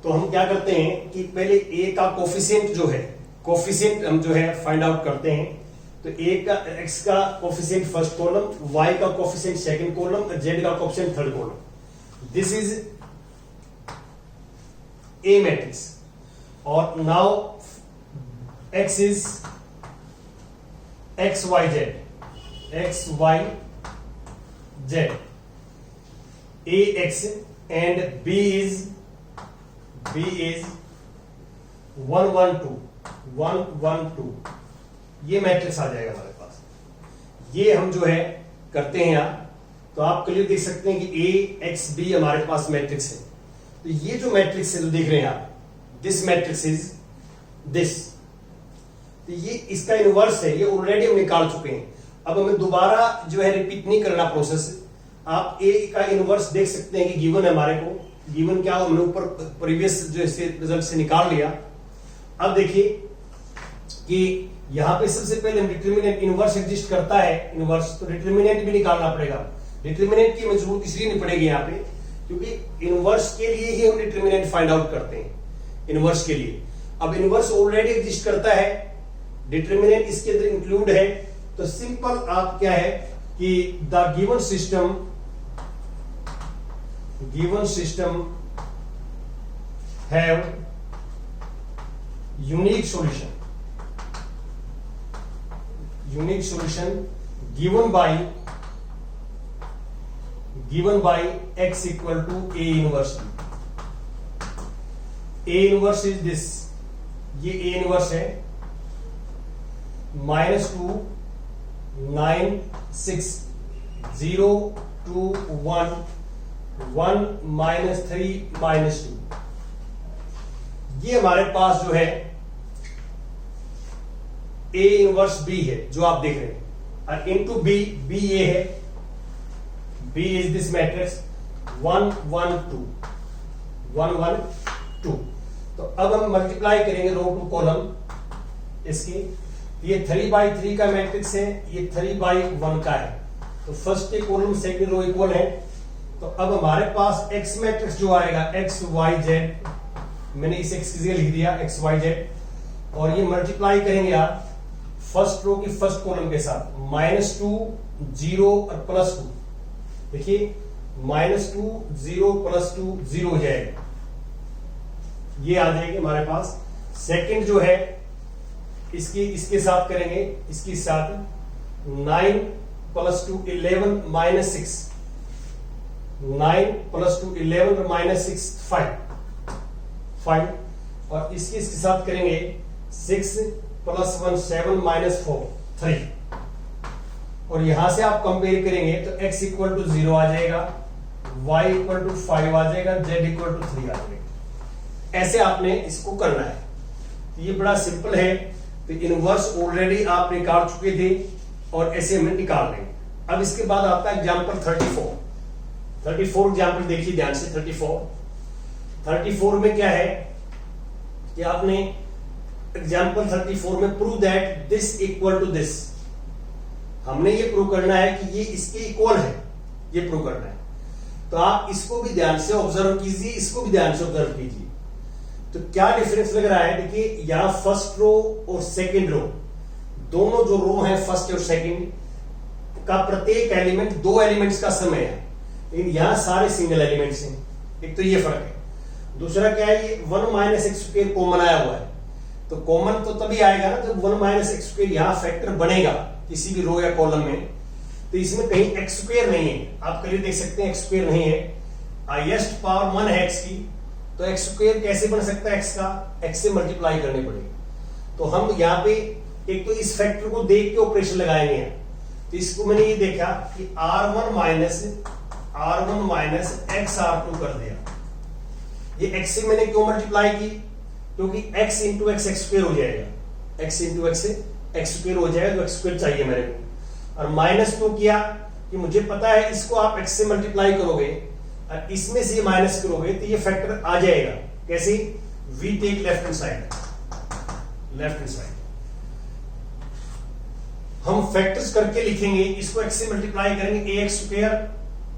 तो हम क्या करते हैं कि पहले ए का कोफिशिएंट जो है, कोफिशिएंट हम जो है फाइंड आउट करते हैं। तो ए का एक्स का कोफिशिएंट फर्स्ट कॉलम, वाई का कोफिशिएंट सेकंड कॉलम, जेड का coefficient third column. This is a matrix. और now x is x y z, x y z, A x and B is 1 1 2 1 1 2। ये matrix आ जाएगा हमारे पास। ये हम जो है करते हैं यहां, तो आप क्लियर देख सकते हैं कि ए एक्स बी हमारे पास मैट्रिक्स है। तो ये जो मैट्रिक्स है जो देख रहे हैं आप, दिस मैट्रिक्स इज दिस। तो ये इसका इनवर्स है, ये ऑलरेडी हम निकाल चुके हैं। अब हमें दोबारा जो है रिपीट नहीं करना प्रोसेस। आप ए का इनवर्स देख सकते हैं कि गिवन है हमारे को। गिवन क्या हमने ऊपर प्रीवियस जो रिजल्ट से निकाल लिया। अब देखिए कि यहां पे सबसे पहले हम डिटरमिनेंट, इनवर्स एग्जिस्ट करता है इनवर्स, तो डिटरमिनेंट भी निकालना पड़ेगा। डिटरमिनेंट की जरूरत इसलिए नहीं पड़ेगी यहाँ पे क्योंकि इनवर्स के लिए ही हम डिटरमिनेंट फाइंड आउट करते हैं, इनवर्स के लिए। अब इनवर्स ऑलरेडी एग्जिस्ट करता है, डिटरमिनेंट इसके अंदर इंक्लूड है, तो सिंपल आप क्या है कि the given system have unique solution given by x equal to a inverse b। a inverse is this, ये a inverse है -2 9 6 0 2 1 1 -3 -2। ये हमारे पास जो है a इनवर्स b है जो आप देख रहे हैं, और इनटू b, b ये है, b इज दिस मैट्रिक्स 1 1 2 1 1 2। तो अब हम मल्टीप्लाई करेंगे रो टू कॉलम इसकी। ये 3/3 का मैट्रिक्स है, ये 3/1 का है। तो फर्स्ट के कॉलम सेकंड रो इक्वल है। तो अब हमारे पास x मैट्रिक्स जो आएगा x y z, मैंने इस x की जगह लिख दिया x y z, और ये मल्टीप्लाई करेंगे आप फर्स्ट रो की फर्स्ट कॉलम के साथ, -2 0 और +2। देखिए -2 0 +2 0 हो जाएगा, ये आ जाएगी हमारे पास। सेकंड जो है इसके साथ करेंगे, इसके साथ 9 + 2 11 -6, 9 + 2 11 -6 5, और इसके साथ करेंगे 6 + 1 7 -4 3। और यहां से आप कंपेयर करेंगे तो x = 0 आ जाएगा, y = 5 आ जाएगा, z = 3 आ जाएगा। ऐसे आपने इसको करना है। तो ये बड़ा सिंपल है। तो इनवर्स ऑलरेडी आप निकाल चुके थे और ऐसे हमें निकाल लेंगे। अब इसके बाद आता है एग्जाम्पल 34 एग्जाम्पल देखिए ध्यान से। 34 में क्या है कि आपने एग्जाम्पल 34 में prove that this equal to this, हमने ये प्रूव करना है कि ये इसके इक्वल है, ये प्रूव करना है। तो आप इसको भी ध्यान से ऑब्जर्व कीजिए, इसको भी ध्यान से ऑब्जर्व कीजिए। तो क्या डिफरेंस लग रहा है, देखिए यहां फर्स्ट रो और सेकंड रो, दोनों जो रो है फर्स्ट और सेकंड का प्रत्येक एलिमेंट 2 एलिमेंट्स का समय है, लेकिन यहां सारे सिंगल एलिमेंट्स हैं। एक तो ये फर्क है। दूसरा क्या है, ये 1 - x² कॉमन आया हुआ है। तो कॉमन तो तभी आएगा ना जब 1 - x² यहां फैक्टर बनेगा किसी भी रो या कॉलम में। तो इसमें कहीं x² नहीं है, आप कलियर देख सकते हैं x² नहीं है। हाईएस्ट पावर 1 है x की, तो x² कैसे बन सकता है x का, x से मल्टीप्लाई करने पड़ेगा। तो हम यहाँ पे एक तो इस फैक्टर को देख के ऑपरेशन लगाएंगे। तो इसको मैंने ये देखा कि r1 माइनस xr2 कर दिया। ये x से मैंने क्यों मल्टीप्लाई की, क्योंकि x × x x² हो जाएगा, x × x x² हो जाएगा, तो x² चाहिए मेरे को। और -2 किया कि मुझे पता है इसको आप x से मल्टीप्लाई करोगे और इसमें से माइनस करोगे तो ये फैक्टर आ जाएगा। कैसे, we take left hand side, हम फैक्टर्स करके लिखेंगे, इसको x से मल्टीप्लाई करेंगे ax²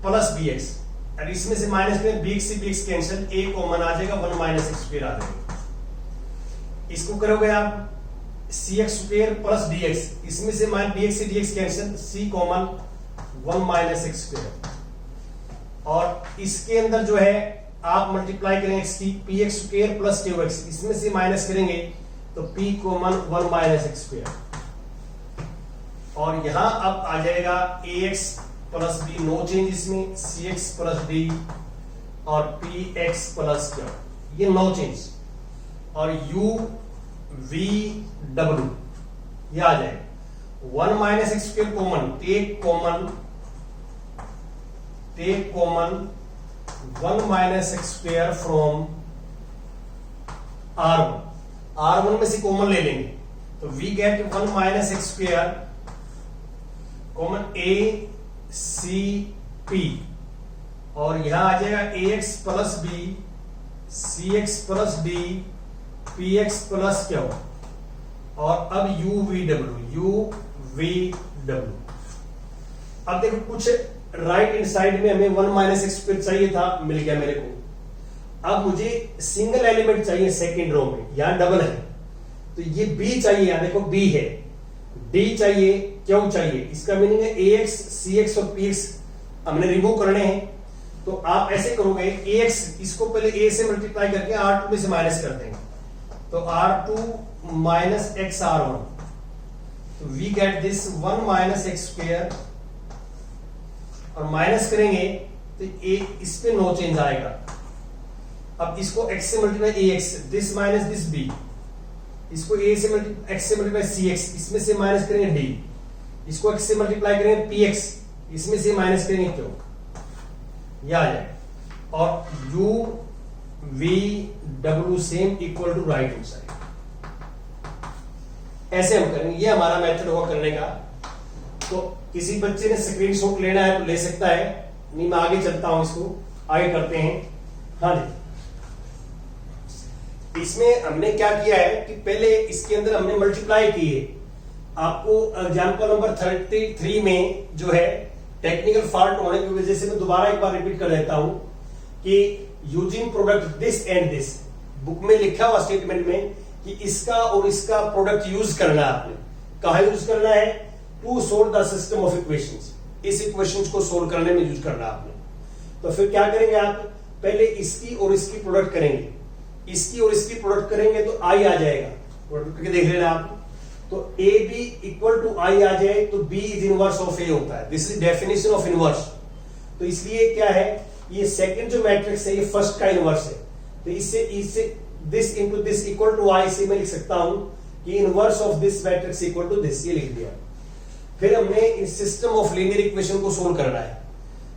+ bx, और इसमें से माइनस करें, bx से bx कैंसिल, a कॉमन आ जाएगा, 1 माइनस एक्स स्क्वायर आ जाएगा। इसको करोगे आप c x square plus d x, इसमें से डी एक्स से d x cancel, c common 1 minus x square, और इसके अंदर जो है आप मल्टीप्लाई करेंगे एक्स की, p x square plus q x, इसमें से माइनस करेंगे तो p common 1 minus x square, और यहां अब आ जाएगा a x plus b, no change इसमें, सी एक्स प्लस डी और पी एक्स प्लस क्यू, ये नो चेंज, और u v w ये आ जाएगा 1 minus x square common, take common 1 minus x square from R1 में से कॉमन ले लेंगे तो we get 1 minus x square common a c p, और यहां आ जाएगा ax plus b, cx plus d, px plus q, और अब u v w। अब देखो कुछ राइट हैंड साइड में हमें 1 माइनस एक्स स्क्वायर चाहिए था, मिल गया मेरे को। अब मुझे सिंगल एलिमेंट चाहिए सेकंड रो में, यहां डबल है तो ये b चाहिए, यहां देखो b है, d चाहिए, क्यों चाहिए, इसका मीनिंग है ax, cx और px हमने रिमूव करने हैं। तो आप ऐसे करोगे ax, इसको पहले a से मल्टीप्लाई करके r2 में से माइनस कर देंगे, तो r2 माइनस x r1, तो we get this 1 minus x square, और माइनस करेंगे तो a इस पे नो चेंज आएगा। अब इसको x से multiply ax, this minus this b, इसको a से x से मल्टीप्लाई cx, इसमें से माइनस करेंगे d, इसको x से मल्टीप्लाई करेंगे px, इसमें से माइनस करेंगे क्यों, यह आ जाए, और u v w same equal to right hand side. ऐसे हम करेंगे, ये हमारा मेथड होगा करने का। तो किसी बच्चे ने स्क्रीनशॉट लेना है तो ले सकता है, नहीं मैं आगे चलता हूं, इसको आगे करते हैं। हाँ जी, इसमें हमने क्या किया है कि पहले इसके अंदर हमने मल्टीप्लाई की है। आपको एग्जांपल नंबर 33 में जो है टेक्निकल फॉल्ट होने की वजह से मैं दोबारा एक बार रिपीट कर देता हूं कि using product this and this, book में लिखा हुआ स्टेटमेंट में कि इसका और इसका प्रोडक्ट यूज करना है। आपने कहा यूज करना है, to solve the system of equations, इस इक्वेशंस को सोल्व करने में यूज करना है आपने। तो फिर क्या करेंगे आप, पहले इसकी और इसकी प्रोडक्ट करेंगे, इसकी और इसकी प्रोडक्ट करेंगे तो आई आ जाएगा, प्रोडक्ट करके देख लेना आप। तो ए बी इक्वल टू आई आ जाए तो बी इज इनवर्स ऑफ ए होता है, this is definition of inverse. तो इसलिए क्या है, ये सेकंड जो मैट्रिक्स है ये फर्स्ट का इनवर्स है, तो इससे this into this equal to I से मैं लिख सकता हूं कि inverse of this matrix equal to this, ये लिख दिया। फिर हमने इस सिस्टम ऑफ लीनियर इक्वेशन को सोल्व करना है।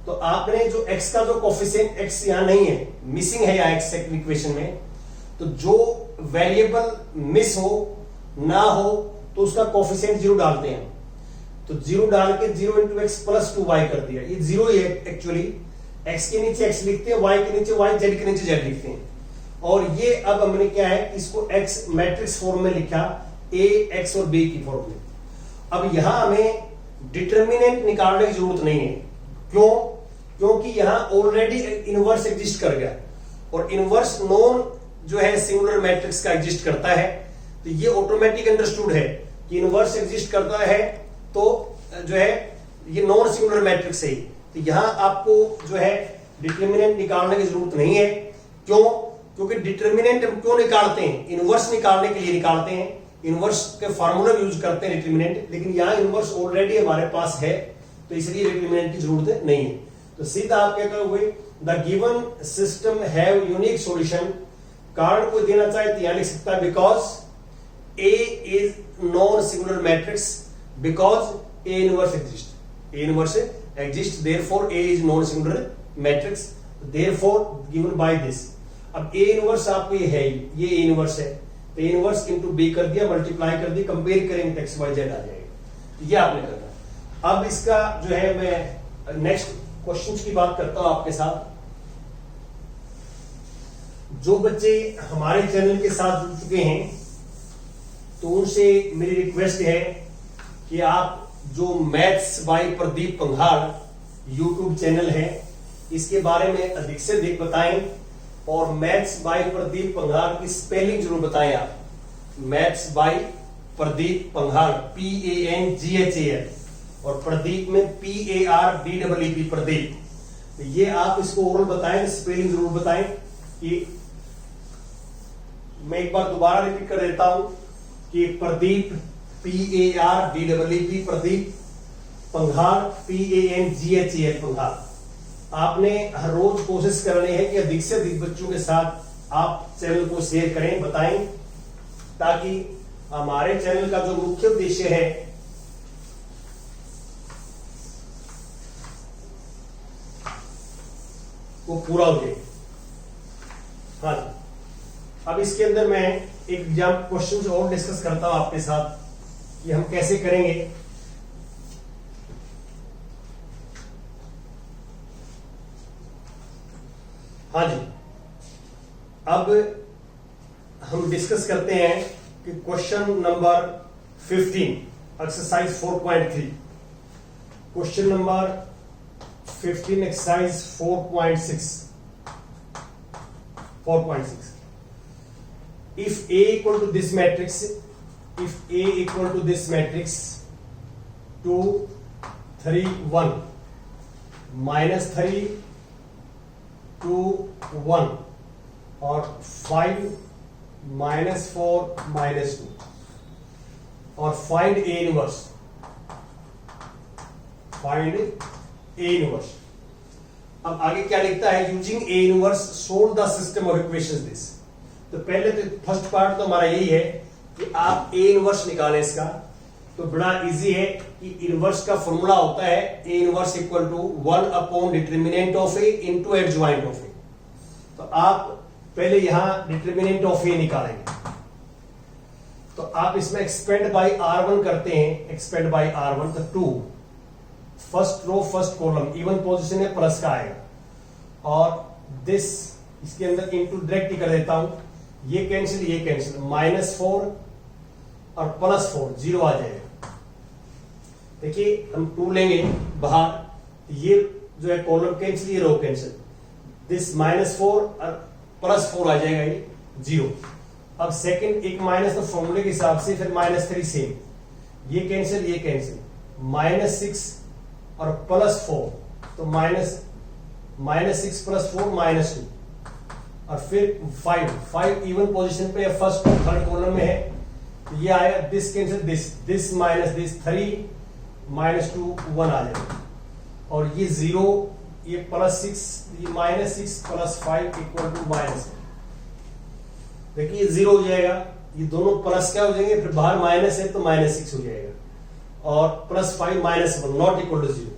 तो आपने जो x का जो कोफिशिएंट x यहां नहीं है, मिसिंग है यहां x सेकंड इक्वेशन में, तो जो वेरिएबल मिस हो ना हो तो उसका कोफिशिएंट 0 डालते हैं। तो 0 डाल के 0 इंटू एक्स प्लस 2y कर दिया, ये 0 ही है एक्चुअली, x के नीचे x लिखते हैं, y के नीचे y, z के नीचे z लिखते हैं। और ये अब हमने क्या है, इसको x मैट्रिक्स फॉर्म में लिखा, a x और b की फॉर्म में। अब यहां हमें डिटर्मिनेंट निकालने की जरूरत नहीं है, क्यों, क्योंकि यहां ऑलरेडी इनवर्स एग्जिस्ट कर गया, और इनवर्स नॉन जो है सिंगुलर मैट्रिक्स का एग्जिस्ट करता है। तो ये ऑटोमेटिक अंडरस्टूड है कि इनवर्स एग्जिस्ट करता है तो जो है ये नॉन सिंगुलर मैट्रिक्स है। तो यहां आपको जो है डिटर्मिनेंट निकालने की जरूरत नहीं है, क्यों, क्योंकि डिटर्मिनेंट हम क्यों निकालते हैं, इनवर्स निकालने के लिए निकालते हैं, इनवर्स के फार्मूला यूज करते हैं डिटर्मिनेंट, लेकिन यहां इनवर्स ऑलरेडी हमारे पास है तो इसलिए डिटर्मिनेंट की जरूरत नहीं है। तो सीधा आप क्या करोगे, the given system have unique solution, कारण को देना चाहे तो यहां लिख सकता है because A is non-singular matrix, because A inverse exists. A inverse exists, therefore A is non-singular matrix. Therefore given by this. अब A inverse आपको ये है, ये A inverse है, तो A inverse into B कर दिया, मल्टीप्लाई कर दिया, कंपेयर करेंगे तो x y z आ जाएगा। तो ये आपने करना। अब इसका जो है मैं नेक्स्ट क्वेश्चन की बात करता हूं आपके साथ। जो बच्चे हमारे चैनल के साथ जुड़ चुके हैं तो उनसे मेरी रिक्वेस्ट है कि आप जो maths by Pradeep Panghal YouTube channel है इसके बारे में अधिक से अधिक बताएं, और मैथ्स बाय प्रदीप पंघाल की स्पेलिंग जरूर बताएं आप। Maths by Pradeep Panghal, PANGHAL, और प्रदीप में PARDEEP, प्रदीप। तो ये आप इसको ओरल बताएं, स्पेलिंग जरूर बताएं। कि मैं एक बार दोबारा रिपीट कर देता हूं कि प्रदीप PARDEEP, प्रदीप, पंघाल PANGHAL, पंघाल। आपने हर रोज कोशिश करनी है कि अधिक से अधिक बच्चों के साथ आप चैनल को शेयर करें, बताएं, ताकि हमारे चैनल का जो मुख्य उद्देश्य है वो पूरा हो जाए। हाँ जी, अब इसके अंदर मैं एक एग्जाम क्वेश्चन और डिस्कस करता हूं आपके साथ कि हम कैसे करेंगे। हाँ जी, अब हम डिस्कस करते हैं कि question number 15, exercise 4.3। Question number 15, exercise 4.6। If A equal to this matrix, if A equal to this matrix 2, 3, 1, -3, 2, 1, और 5, -4, -2, और find A inverse, find A inverse। अब आगे क्या लिखता है? Using A inverse solve the system of equations this. तो पहले तो फर्स्ट पार्ट तो हमारा यही है कि आप A इनवर्स निकालें इसका। तो बड़ा इजी है कि इनवर्स का फॉर्मूला होता है A inverse equal to 1 upon determinant of A into adjoint of A। तो आप पहले यहां डिटर्मिनेंट ऑफ A निकालेंगे। तो आप इसमें एक्सपेंड बाय R1 करते हैं, एक्सपेंड बाय R1, तो 2, first row first column, even position में प्लस का आएगा, और दिस इसके अंदर इनटू डायरेक्ट ही कर देता हूं, ये कैंसिल, ये कैंसिल, -4 और +4, 0 आ जाएगा। देखिए हम 2 लेंगे बाहर, ये जो है कॉलम कैंसिल, ये रो कैंसिल, दिस -4 और +4 आ जाएगा, ये 0। अब सेकंड एक माइनस, तो फॉर्मूले के हिसाब से फिर -3 सेम, ये कैंसिल, ये कैंसिल, -6 और +4, तो -6 + 4 -2, और फिर 5 इवन पोजीशन पे फर्स्ट और थर्ड कॉलम में है, तो ये आएगा, this cancel, this minus this, 3 -2 1 आ जाएगा, और ये 0, ये +6, ये -6 + 5 = -1। देखिए 0 हो जाएगा, ये दोनों प्लस क्या हो जाएंगे, फिर बाहर माइनस है तो -6 हो जाएगा, और +5 -1 not equal to 0,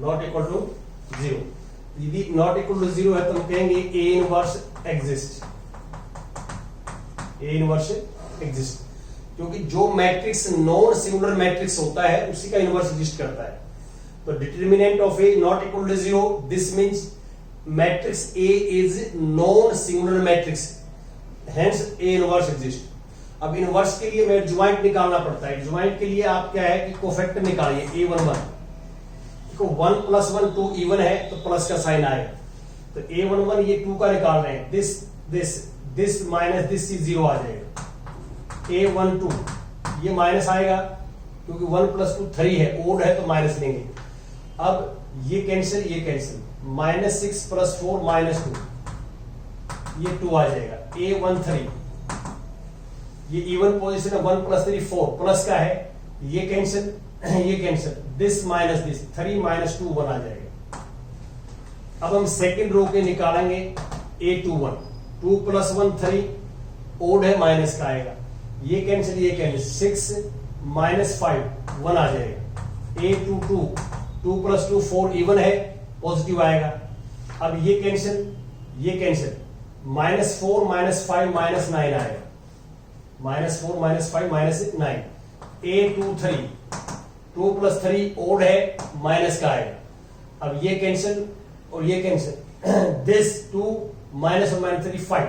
not equal to 0। यदि नॉट इक्वल टू 0 है तो हम कहेंगे A inverse exist, A inverse exist, क्योंकि जो मैट्रिक्स नॉन सिंगुलर मैट्रिक्स होता है उसी का इनवर्स एग्जिस्ट करता है। तो determinant of A not equal to 0, this means matrix A is non singular matrix, hence A inverse exist. अब इनवर्स के लिए मैं ज्वाइंट निकालना पड़ता है। ज्वाइंट के लिए आप क्या है कि कोफैक्टर निकालिए, A11, 1 + 1 2 इवन है तो प्लस का साइन आएगा, तो A11 ये 2 का निकाल रहे हैं, दिस माइनस दिस 0 आ जाएगा, A12 ये माइनस आएगा क्योंकि 1 + 2 3 है, ओड है तो माइनस लेंगे। अब ये कैंसिल, ये कैंसिल, -6 + 4 -2, ये 2 आ जाएगा, A13 ये इवन पोजीशन है, 1 + 3 4, प्लस का है, ये कैंसिल, ये कैंसिल, दिस माइनस दिस, 3 -2 1 आ जाएगा। अब हम सेकंड रो के निकालेंगे, A21, 2 + 1 3, ओड है, माइनस का आएगा, ये कैंसिल, ये कैंसिल, 6 -5 1 आ जाएगा, A22, 2 + 2 4 इवन है, पॉजिटिव आएगा। अब ये कैंसिल, ये कैंसिल, -4 -5 -9 आएगा, -4 -5 -9, A23 2 + 3 ओड है, माइनस का आएगा। अब ये कैंसिल और ये कैंसिल, दिस 2 -1 -3 5,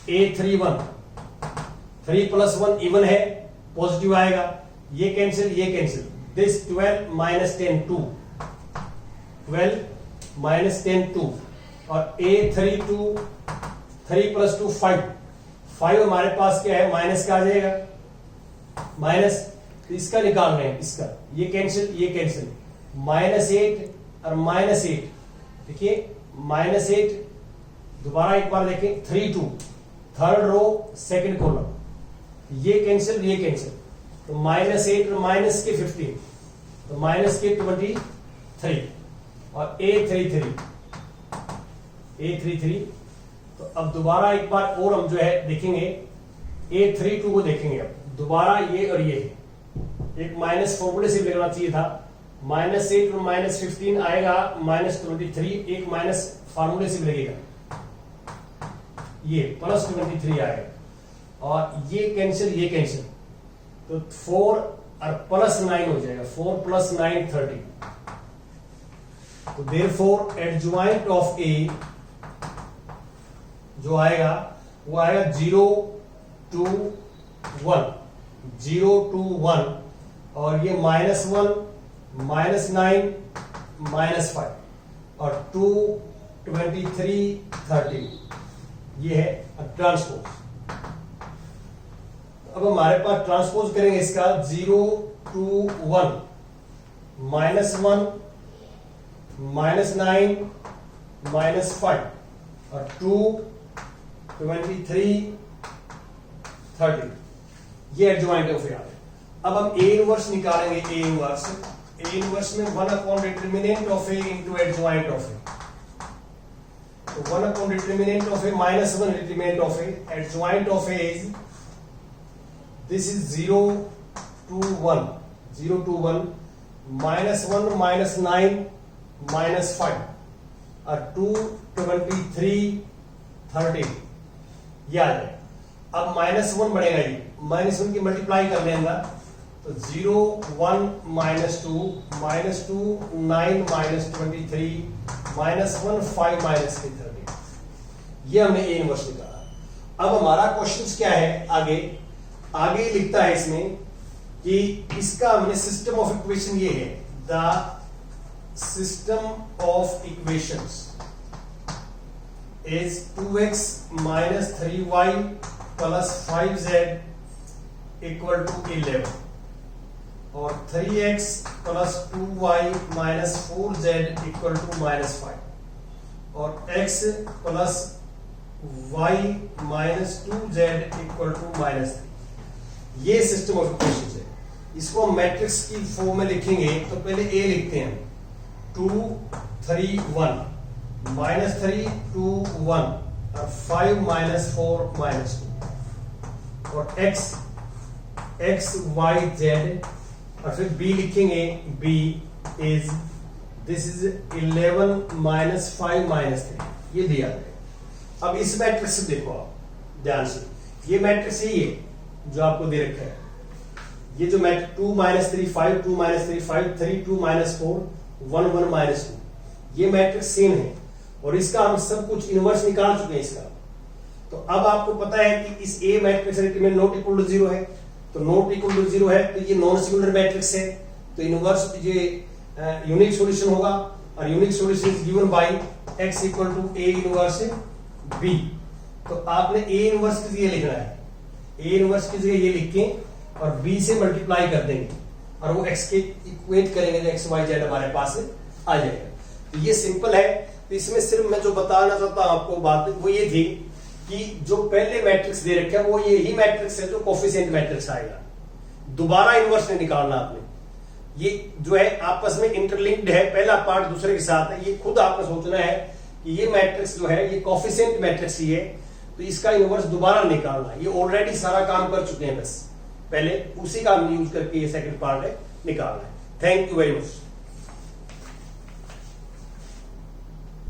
A31 3 + 1 इवन है, पॉजिटिव आएगा, ये कैंसिल, ये कैंसिल, दिस 12 -10 2, 12 माइनस 10 2 और A3 2 3 प्लस 2 5 5 हमारे पास क्या है माइनस का आ जाएगा माइनस, तो इसका निकाल रहे हैं इसका, ये कैंसिल -8 और -8 देखिए -8 दोबारा एक बार देखें 3 2 थर्ड रो सेकंड कॉलम ये कैंसिल तो -8 और माइनस के 15 तो माइनस के 23 और A33 तो अब दोबारा एक बार और हम जो है देखेंगे A32 को देखेंगे अब दोबारा ये और ये एक माइनस फॉर्मूले से लगना चाहिए था -8 और -15 आएगा -23 एक माइनस फार्मूले से लगेगा ये +23 आएगा और ये कैंसिल तो 4 और +9 हो जाएगा 4 + 9 30 तो देयरफॉर एडजॉइंट ऑफ A जो आएगा वो आएगा 0 2 1 0 2 1 और ये -1 -9 -5 और 2 23 30 ये है ट्रांसपोज। अब हमारे पास ट्रांसपोज करेंगे इसका 0 2 1 -1 -9 -5 और 2 23 30 ये एडजॉइंट ऑफ ए। अब हम A इनवर्स निकालेंगे A इनवर्स में 1 upon determinant of A into adjoint of A तो 1 upon determinant of A -1 determinant of A adjoint of A is this is 0 2 1 -1 -9 -5 और 2 23 30 ये आ जाए। अब -1 बढ़ेगा ये -1 की मल्टीप्लाई कर लेंगे तो 0 1 -2 -2 9 -23 -1 5 -30 ये हमने A इनवर्स निकाला। अब हमारा क्वेश्चन क्या है आगे लिखता है इसमें कि इसका हमने सिस्टम ऑफ इक्वेशन ये है the system of equations is 2x minus 3y plus 5z equal to 11 और 3x plus 2y minus 4z equal to -5 और x plus y minus 2z equal to -3 ये सिस्टम ऑफ इक्वेशंस है। इसको हम matrix की form में लिखेंगे तो पहले A लिखते हैं 2 3 1 -3 2 1 और 5 -4 -2 और x y z और फिर B लिखेंगे B इज दिस इज 11 -5 -3 ये दिया है। अब इस मैट्रिक्स से देखो आप ध्यान से ये मैट्रिक्स यही है जो आपको दे रखा है। ये जो मैट्रिक्स 2 -3 5 2 -3 5 3 2 -4 1 1 -2 ये मैट्रिक्स सेम है और इसका हम सब कुछ इनवर्स निकाल चुके हैं इसका। तो अब आपको पता है कि इस A मैट्रिक्स में नॉट इक्वल टू 0 है तो नॉट इक्वल टू 0 है तो ये नॉन सिंगुलर मैट्रिक्स है तो इनवर्स ये यूनिक सॉल्यूशन होगा और unique solution is given by x equal to A inverse B। तो आपने A इनवर्स की जगह लिखना है A इनवर्स की जगह ये लिख के और B से मल्टीप्लाई कर देंगे और वो x के इक्वेट करेंगे तो x y z हमारे पास आ जाएगा। तो ये सिंपल है। तो इसमें सिर्फ मैं जो बताना चाहता हूं आपको बात वो ये थी कि जो पहले मैट्रिक्स दे रखे वो यही मैट्रिक्स है जो कोफिशिएंट मैट्रिक्स आएगा। दोबारा इनवर्स नहीं निकालना आपने। ये जो है आपस में इंटरलिंक्ड है, पहला पार्ट दूसरे के साथ है। ये खुद आपको सोचना है कि ये मैट्रिक्स जो है ये कोफिशिएंट मैट्रिक्स ही है तो इसका इनवर्स दोबारा निकालना है। ये ऑलरेडी सारा काम कर चुके हैं, बस पहले उसी का हम यूज करके ये सेकंड पार्ट है निकालना है। Thank you very much.